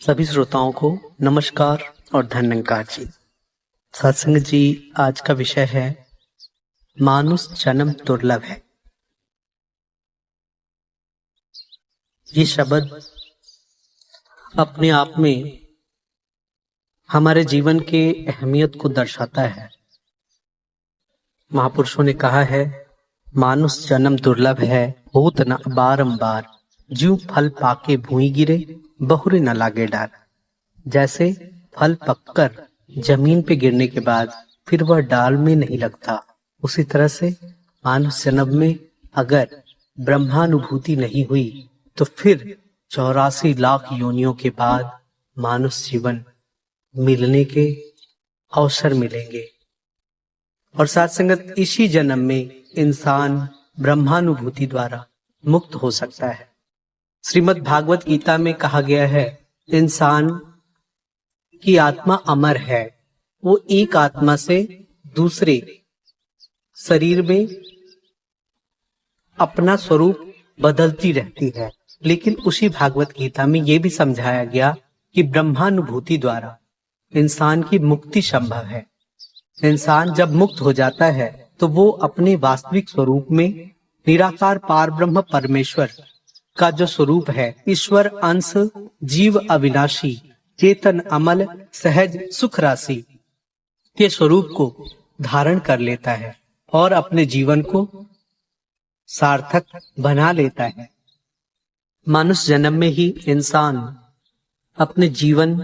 सभी श्रोताओं को नमस्कार और धन्यवाद जी। सत्संग जी, आज का विषय है मानुष जन्म दुर्लभ है। ये शब्द अपने आप में हमारे जीवन के अहमियत को दर्शाता है। महापुरुषों ने कहा है, मानुष जन्म दुर्लभ है, होत न बारंबार, ज्यों फल पाके भूई गिरे, बहुरे न लागे डार। जैसे फल पककर जमीन पे गिरने के बाद फिर वह डाल में नहीं लगता, उसी तरह से मानुष जन्म में अगर ब्रह्मानुभूति नहीं हुई तो फिर 84 लाख योनियों के बाद मानुष जीवन मिलने के अवसर मिलेंगे। और साथ संगत इसी जन्म में इंसान ब्रह्मानुभूति द्वारा मुक्त हो सकता है। श्रीमद् भागवत गीता में कहा गया है, इंसान की आत्मा अमर है, वो एक आत्मा से दूसरे शरीर में अपना स्वरूप बदलती रहती है। लेकिन उसी भागवत गीता में यह भी समझाया गया कि ब्रह्मानुभूति द्वारा इंसान की मुक्ति संभव है। इंसान जब मुक्त हो जाता है तो वो अपने वास्तविक स्वरूप में निराकार पार ब्रह्म परमेश्वर का जो स्वरूप है, ईश्वर अंश जीव अविनाशी चेतन अमल सहज सुख राशि के स्वरूप को धारण कर लेता है और अपने जीवन को सार्थक बना लेता है। मानुष जन्म में ही इंसान अपने जीवन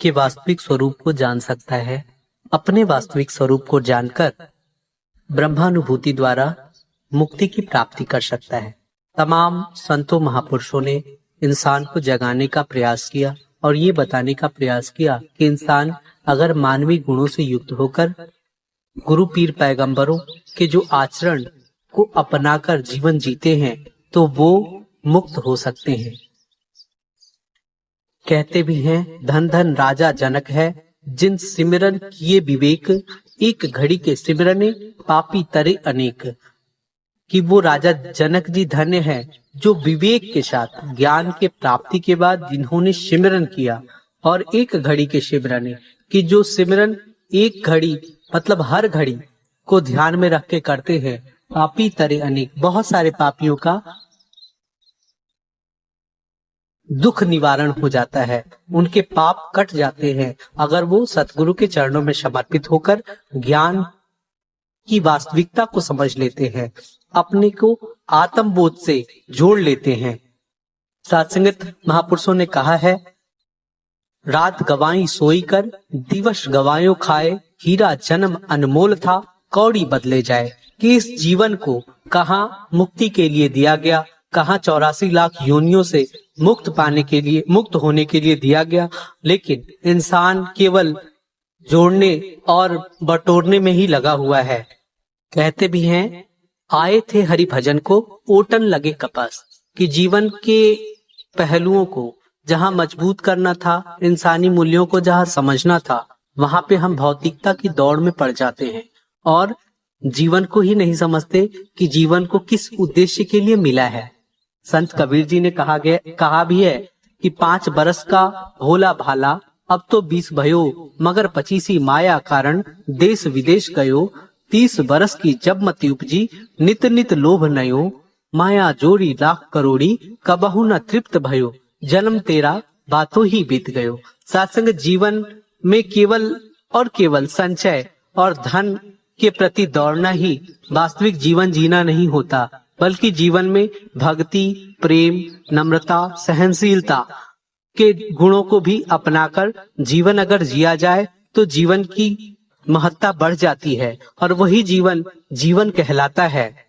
के वास्तविक स्वरूप को जान सकता है। अपने वास्तविक स्वरूप को जानकर ब्रह्मानुभूति द्वारा मुक्ति की प्राप्ति कर सकता है। तमाम संतों महापुरुषों ने इंसान को जगाने का प्रयास किया और ये बताने का प्रयास किया कि इंसान अगर मानवीय गुणों से युक्त होकर गुरु पीर पैगंबरों के जो आचरण को अपनाकर जीवन जीते हैं तो वो मुक्त हो सकते हैं। कहते भी हैं, धन धन राजा जनक है, जिन सिमरन किए विवेक, एक घड़ी के सिमरने पापी तरे अनेक। कि वो राजा जनक जी धन्य है जो विवेक के साथ ज्ञान के प्राप्ति के बाद जिन्होंने सिमरन किया, और एक घड़ी के सिमरन कि जो सिमरन एक घड़ी मतलब हर घड़ी को ध्यान में रख के करते हैं, पापी तरे अनेक, बहुत सारे पापियों का दुख निवारण हो जाता है, उनके पाप कट जाते हैं अगर वो सतगुरु के चरणों में समर्पित होकर ज्ञान की वास्तविकता को समझ लेते हैं, अपने को आत्मबोध से जोड़ लेते हैं। सत्संगत महापुरुषों ने कहा है, रात गवाई सोई कर, दिवस गवायों खाए, हीरा जन्म अनमोल था, कौड़ी बदले जाए। कि इस जीवन को कहाँ मुक्ति के लिए दिया गया, कहाँ 84 लाख योनियों से मुक्त होने के लिए दिया गया, लेकिन इंसान केवल जोड़ने और बटोरने में ही लगा हुआ है। कहते भी हैं, आए थे हरि भजन को, ओटन लगे कपास। कि जीवन के पहलुओं को जहां मजबूत करना था, इंसानी मूल्यों को जहां समझना था, वहां पे हम भौतिकता की दौड़ में पड़ जाते हैं और जीवन को ही नहीं समझते कि जीवन को किस उद्देश्य के लिए मिला है। संत कबीर जी ने कहा भी है कि 5 बरस का भोला भाला, अब तो 20 भयो, मगर 25 माया कारण देश विदेश गयो। 30 बरस की जब मति उपजी, नित नित लोभ नयो, माया जोड़ी लाख करोड़ी, कबहु न तृप्त भयो, जन्म तेरा बातों ही बीत गयो। सत्संग जीवन में केवल और केवल संचय और धन के प्रति दौड़ना ही वास्तविक जीवन जीना नहीं होता, बल्कि जीवन में भक्ति, प्रेम, नम्रता, सहनशीलता के गुणों को भी अपनाकर जीवन अगर जिया जाए तो जीवन की महत्ता बढ़ जाती है और वही जीवन कहलाता है।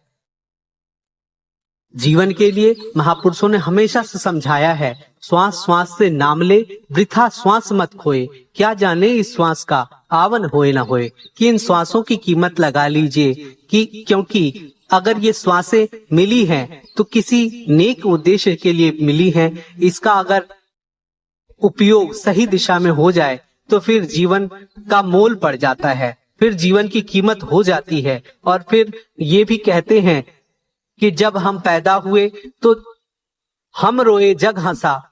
जीवन के लिए महापुरुषों ने हमेशा से समझाया है, श्वास श्वास से नाम ले, वृथा श्वास मत खोए, क्या जाने इस श्वास का आवन होए ना होए। कि इन श्वासों की कीमत लगा लीजिए, कि क्योंकि अगर ये श्वासें मिली हैं तो किसी नेक उद्देश्य के लिए मिली हैं। इसका अगर उपयोग सही दिशा में हो जाए तो फिर जीवन का मोल पड़ जाता है, फिर जीवन की कीमत हो जाती है। और फिर ये भी कहते हैं कि जब हम पैदा हुए तो हम रोए जग हंसा,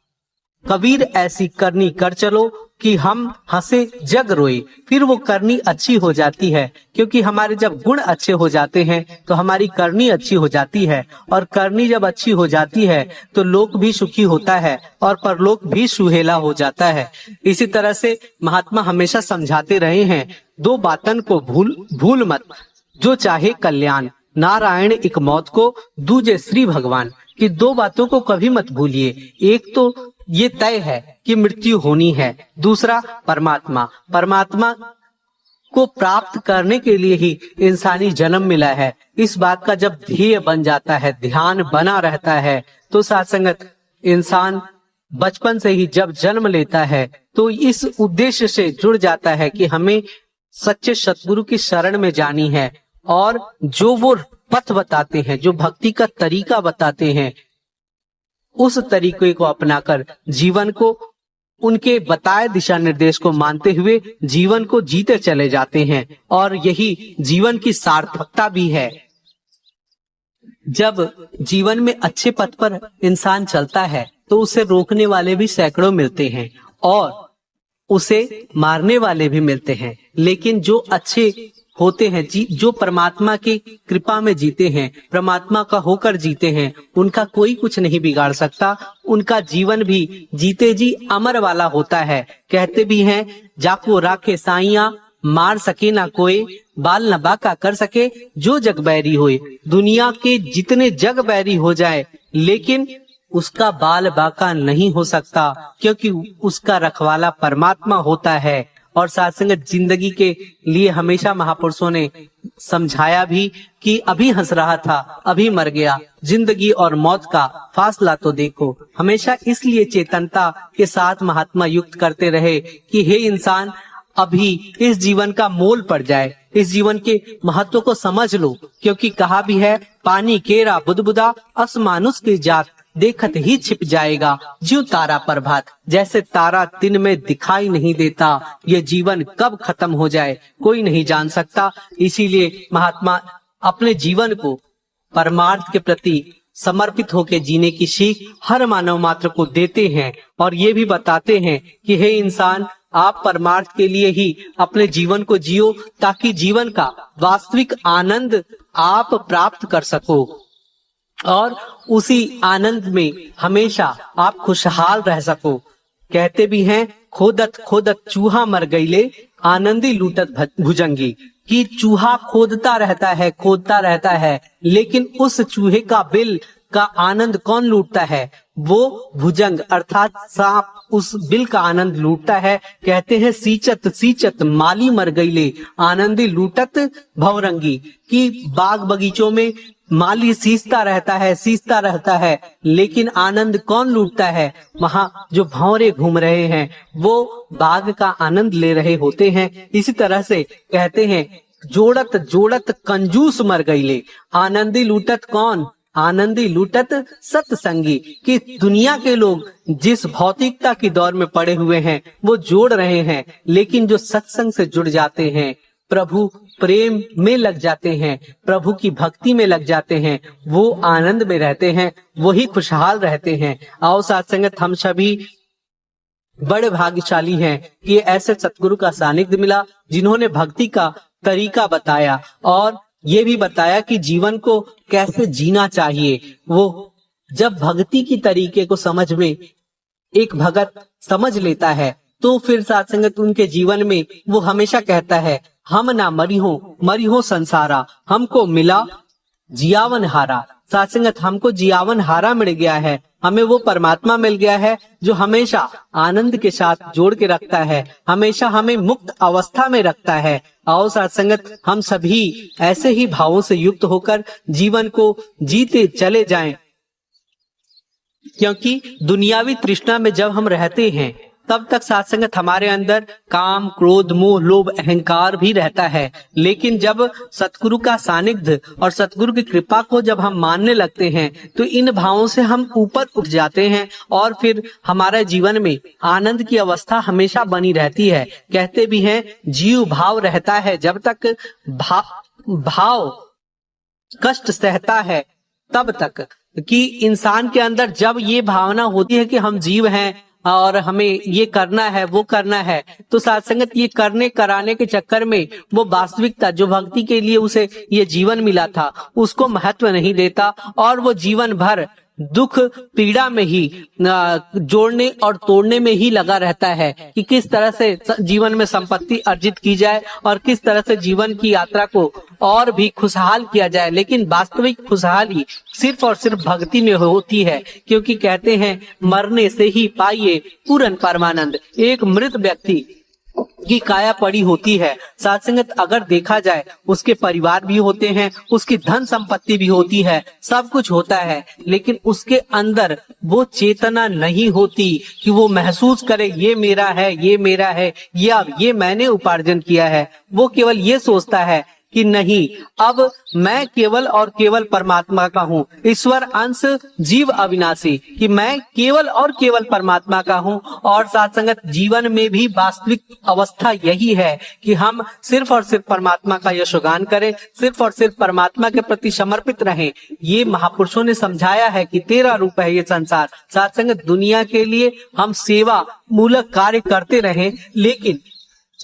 कबीर ऐसी करनी कर चलो कि हम हंसे जग रोए। फिर वो करनी अच्छी हो जाती है, क्योंकि हमारे जब गुण अच्छे हो जाते हैं तो हमारी करनी अच्छी हो जाती है, और करनी जब अच्छी हो जाती है तो लोक भी सुखी होता है और परलोक भी सुहेला हो जाता है। इसी तरह से महात्मा हमेशा समझाते रहे हैं, दो बातन को भूल मत, जो चाहे कल्याण, नारायण एक मौत को, दूजे श्री भगवान। कि दो बातों को कभी मत भूलिए, एक तो ये तय है कि मृत्यु होनी है, दूसरा परमात्मा को प्राप्त करने के लिए ही इंसानी जन्म मिला है। इस बात का जब ध्येय बन जाता है, ध्यान बना रहता है, तो साथ संगत इंसान बचपन से ही जब जन्म लेता है तो इस उद्देश्य से जुड़ जाता है कि हमें सच्चे सतगुरु की शरण में जानी है, और जो वो पथ बताते हैं, जो भक्ति का तरीका बताते हैं, उस तरीके को अपनाकर जीवन को, उनके बताए दिशा निर्देश को मानते हुए जीवन को जीते चले जाते हैं। और यही जीवन की सार्थकता भी है। जब जीवन में अच्छे पथ पर इंसान चलता है तो उसे रोकने वाले भी सैकड़ों मिलते हैं और उसे मारने वाले भी मिलते हैं, लेकिन जो अच्छे होते हैं, जो परमात्मा की कृपा में जीते हैं, परमात्मा का होकर जीते हैं, उनका कोई कुछ नहीं बिगाड़ सकता। उनका जीवन भी जीते जी अमर वाला होता है। कहते भी हैं, जाको राखे साइया, मार सके ना कोई, बाल न बाका कर सके जो जग बैरी होए। दुनिया के जितने जग बैरी हो जाए, लेकिन उसका बाल बाका नहीं हो सकता, क्योंकि उसका रखवाला परमात्मा होता है। और साथ संगत जिंदगी के लिए हमेशा महापुरुषों ने समझाया भी कि अभी हंस रहा था, अभी मर गया, जिंदगी और मौत का फासला तो देखो। हमेशा इसलिए चेतनता के साथ महात्मा युक्त करते रहे कि हे इंसान, अभी इस जीवन का मोल पड़ जाए, इस जीवन के महत्व को समझ लो, क्योंकि कहा भी है, पानी केरा बुदबुदा, असमानुष की जात, देखत ही छिप जाएगा ज्यों तारा प्रभात। जैसे तारा दिन में दिखाई नहीं देता, ये जीवन कब खत्म हो जाए कोई नहीं जान सकता। इसीलिए महात्मा अपने जीवन को परमार्थ के प्रति समर्पित होकर जीने की सीख हर मानव मात्र को देते हैं, और ये भी बताते हैं कि हे इंसान, आप परमार्थ के लिए ही अपने जीवन को जियो, ताकि जीवन का वास्तविक आनंद आप प्राप्त कर सको, और उसी आनंद में हमेशा आप खुशहाल रह सको। कहते भी हैं, खोदत खोदत चूहा मर गईले, आनंदी लूटत भुजंगी। कि चूहा खोदता रहता है, लेकिन उस चूहे का बिल का आनंद कौन लूटता है? वो भुजंग अर्थात सांप उस बिल का आनंद लूटता है। कहते हैं, सींचत सींचत माली मर गईले, आनंदी लूटत भवरंगी। कि बाग बगीचों में माली सींचता रहता है, लेकिन आनंद कौन लूटता है? वहाँ जो भंवरे घूम रहे हैं वो बाग का आनंद ले रहे होते हैं। इसी तरह से कहते हैं, जोड़त जोड़त कंजूस मर गईले, आनंदी लूटत कौन? आनंदी लूटत सत्संगी। कि दुनिया के लोग जिस भौतिकता की दौर में पड़े हुए हैं वो जोड़ रहे हैं, लेकिन जो सत्संग से जुड़ जाते हैं, प्रभु प्रेम में लग जाते हैं, प्रभु की भक्ति में लग जाते हैं, वो आनंद में रहते हैं, वही खुशहाल रहते हैं। आओ साथ संगत, हम सभी बड़े भाग्यशाली हैं कि ऐसे सतगुरु का सानिध्य मिला, जिन्होंने भक्ति का तरीका बताया और ये भी बताया कि जीवन को कैसे जीना चाहिए। वो जब भक्ति की तरीके को समझ में एक भगत समझ लेता है, तो फिर साथ संगत उनके जीवन में वो हमेशा कहता है, हम ना मरी हो संसारा, हमको मिला जियावन हारा। साथ संगत, हमको जियावन हारा मिल गया है, हमें वो परमात्मा मिल गया है जो हमेशा आनंद के साथ जोड़ के रखता है, हमेशा हमें मुक्त अवस्था में रखता है। आओ साथ संगत, हम सभी ऐसे ही भावों से युक्त होकर जीवन को जीते चले जाएं, क्योंकि दुनियावी तृष्णा में जब हम रहते हैं तब तक साथ संगत हमारे अंदर काम, क्रोध, मोह, लोभ, अहंकार भी रहता है। लेकिन जब सतगुरु का सानिध्य और सतगुरु की कृपा को जब हम मानने लगते हैं तो इन भावों से हम ऊपर उठ जाते हैं और फिर हमारे जीवन में आनंद की अवस्था हमेशा बनी रहती है। कहते भी हैं, जीव भाव रहता है जब तक भाव कष्ट सहता है तब तक। कि इंसान के अंदर जब ये भावना होती है कि हम जीव हैं और हमें ये करना है वो करना है, तो साथ संगत ये करने कराने के चक्कर में वो वास्तविकता जो भक्ति के लिए उसे ये जीवन मिला था उसको महत्व नहीं देता और वो जीवन भर दुख पीड़ा में ही जोड़ने और तोड़ने में ही लगा रहता है कि किस तरह से जीवन में संपत्ति अर्जित की जाए और किस तरह से जीवन की यात्रा को और भी खुशहाल किया जाए। लेकिन वास्तविक खुशहाली सिर्फ और सिर्फ भक्ति में होती है, क्योंकि कहते हैं मरने से ही पाइए पूर्ण परमानंद। एक मृत व्यक्ति की काया पड़ी होती है, साथ संगत अगर देखा जाए उसके परिवार भी होते हैं, उसकी धन संपत्ति भी होती है, सब कुछ होता है, लेकिन उसके अंदर वो चेतना नहीं होती कि वो महसूस करे ये मेरा है, ये मेरा है, या ये मैंने उपार्जन किया है। वो केवल ये सोचता है कि नहीं, अब मैं केवल और केवल परमात्मा का हूँ, ईश्वर अंश जीव अविनाशी, कि मैं केवल और केवल परमात्मा का हूँ। और साथ संगत जीवन में भी वास्तविक अवस्था यही है कि हम सिर्फ और सिर्फ परमात्मा का यशोगान करें, सिर्फ और सिर्फ परमात्मा के प्रति समर्पित रहें। ये महापुरुषों ने समझाया है कि तेरा रूप है ये संसार। साथ संगत दुनिया के लिए हम सेवा मूलक कार्य करते रहें, लेकिन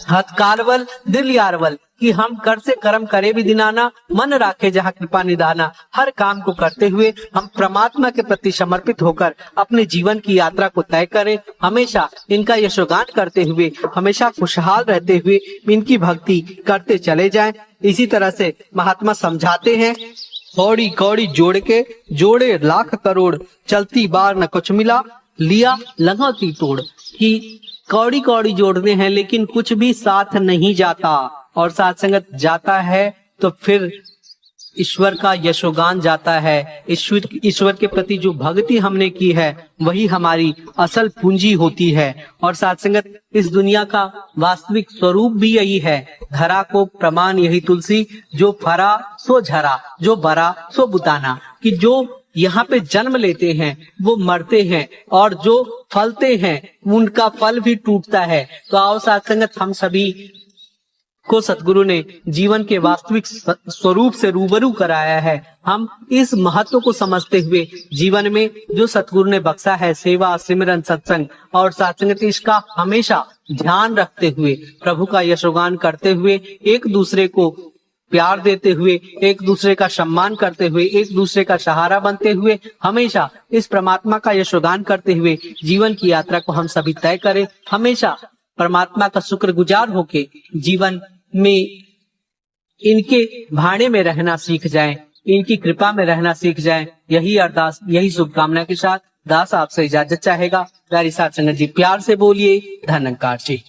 हथकारवल दिल यारवल, कि हम कर से कर्म करे भी दिनाना, मन राखे जहाँ कृपा निधाना। हर काम को करते हुए हम परमात्मा के प्रति समर्पित होकर अपने जीवन की यात्रा को तय करें। हमेशा इनका यशोगान करते हुए, हमेशा खुशहाल रहते हुए इनकी भक्ति करते चले जाएं। इसी तरह से महात्मा समझाते हैं, कौड़ी कौड़ी जोड़ के जोड़े लाख करोड़, चलती बार न कुछ मिला, लिया लगाती तोड़। कि कौड़ी कौड़ी जोड़ते हैं लेकिन कुछ भी साथ नहीं जाता, और साथ संगत जाता है तो फिर ईश्वर का यशोगान जाता है। ईश्वर के प्रति जो भक्ति हमने की है वही हमारी असल पूंजी होती है। और साथ संगत इस दुनिया का वास्तविक स्वरूप भी यही है। धरा को प्रमाण यही तुलसी, जो फरा सो झरा, जो बरा सो बुताना। कि जो यहाँ पे जन्म लेते हैं वो मरते हैं, और जो फलते हैं उनका फल भी टूटता है। तो आओ साथ संगत हम सभी को सतगुरु ने जीवन के वास्तविक स्वरूप से रूबरू कराया है। हम इस महत्व को समझते हुए जीवन में जो सतगुरु ने बख्शा है, सेवा सिमरन सत्संग और साथ संगत, इसका हमेशा ध्यान रखते हुए, प्रभु का यशोगान करते हुए, एक दूसरे को प्यार देते हुए, एक दूसरे का सम्मान करते हुए, एक दूसरे का सहारा बनते हुए, हमेशा इस परमात्मा का यशोगान करते हुए जीवन की यात्रा को हम सभी तय करें। हमेशा परमात्मा का शुक्रगुजार होके जीवन में इनके भाड़े में रहना सीख जाएं, इनकी कृपा में रहना सीख जाएं। यही अरदास, यही शुभकामना के साथ दास आपसे इजाजत चाहेगा। प्यारी साथ संगत जी, प्यार से बोलिए धन्यकार जी।